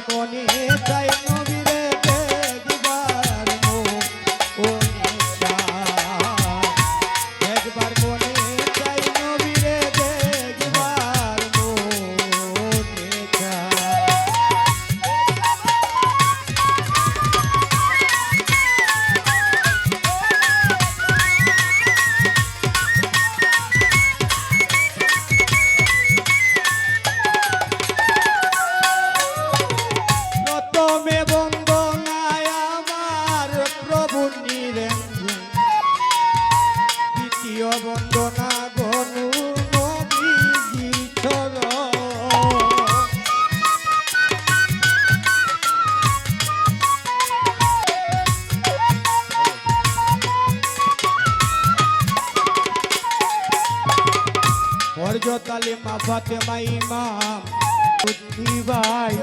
মনে চাই নবীরে দেখবার মনে চায়, একবার মনে চাই নবীরে দেখবার মনে চায়। প্রথমে বন্দনায় আমার প্রভু নিরঞ্জন, দ্বিতীয় বন্দনা গনু নবীজি চরণ। হযরত আলী মা ফাতেমা ইমাম বুদ্ধি ভাই,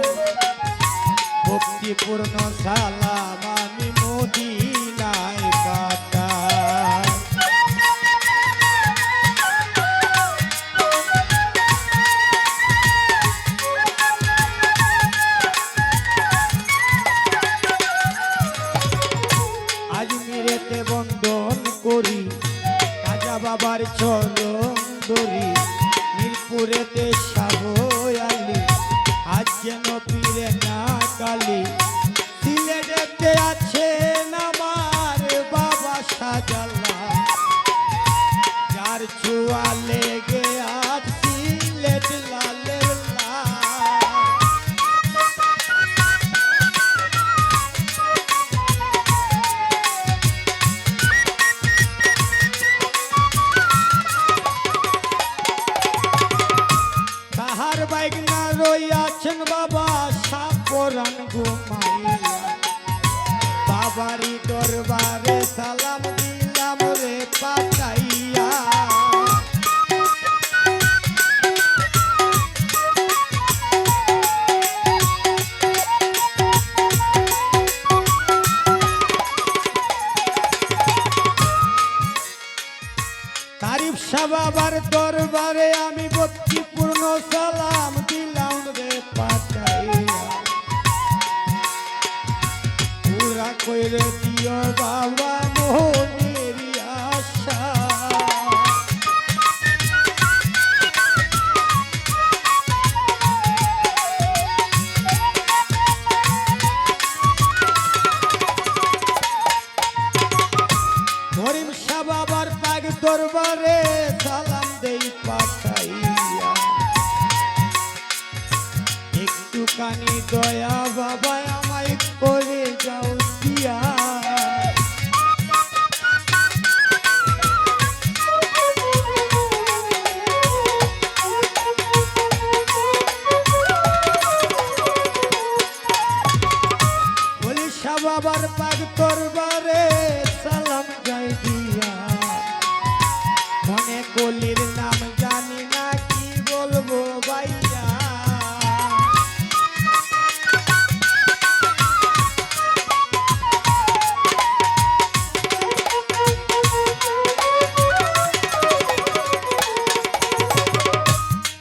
ভক্তিপূর্ণ সালাম আমি মদিনায় পাঠাই। আজমিরেতে বন্দন করি রাজা বাবার চরণ ধরি, মিরপুরেতে শাহ আলী আজ যেন পীরে না কালী, সিলেটেতে আছেন আমার বাবা শাহজালাল, যার ছোঁয়া লেগে আজ সিলেট লালের লাল। তাহার বাইগনা রইয়াছেন বাবা সাপরান ঘুমাইয়া, বাবারি দরবারে সালাম দিলাম রে পাঠাইয়া। তারিফ শাহ বাবার দরবারে আমি ভক্তিপূর্ণ সালাম দিলাম রে পাঠাইয়া, পুরা কইরে দিও বাবা মোহনের আশা। মরিম শাহ বাবার পাক দরবারে সালাম দেই পাঠাইয়া, একটুখানি দয়া বাবা আমায় করে যাও দিয়া। বলি শাহ বাবার পাক দরবারে সালাম যাই দিয়া, মনে কলির নাম জানি না কি বলবো ভাইয়া।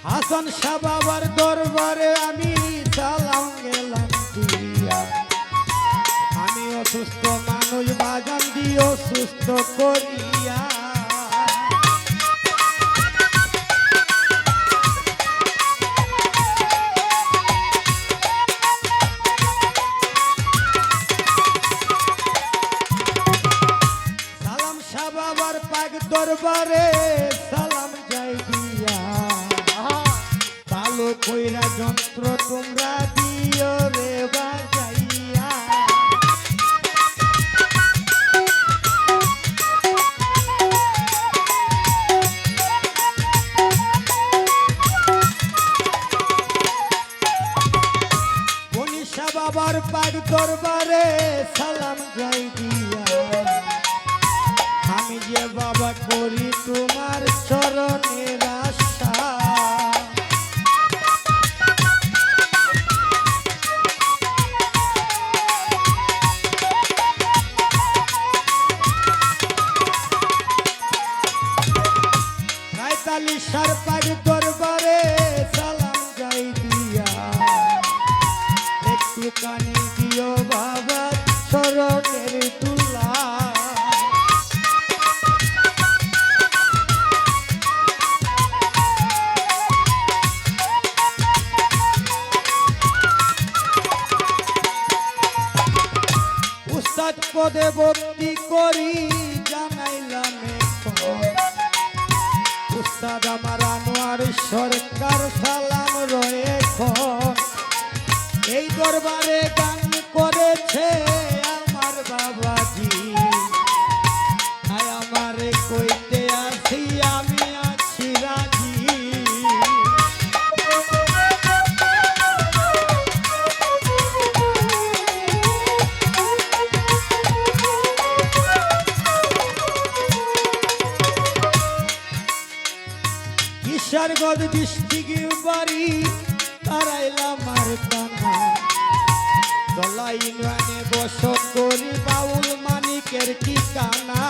হাসান শাহ বাবার দরবারে আমি সালাম গেলাম দিয়া, আমি অসুস্থ মানুষ বাজান দিও সুস্থ করিয়া। সালাম শাহ বাবার পাক দরবারে সালাম যাই দিয়া, ভালো কইরা যন্ত্র তোমরা দিও রে বাজাইয়া। মনীষা বাবার পাক দরবারে সালাম যাই দিয়া, আমি যে বাবা করি তোমার চরণের আশা। রায়তালিশার পাক দরবারে সালাম যাই দিয়া, একটু কানে দিও বাবা শরণের তুলা উস্তাদ পদে ভক্তি করি জানাইলাম এখন উস্তাদ আমার আনোয়ার সরকার সালাম রয়েছে এই দরবারে গান করেছে আমার বাবাজি আমারে কইতে আসি আমি আছি রাজি কিশোরগঞ্জ ডিস্ট্রিক্ট বাড়ি তারাইলাম আর কানা দলাই ইউনিয়নে বসত করি বাউল মানিকের ঠিকানা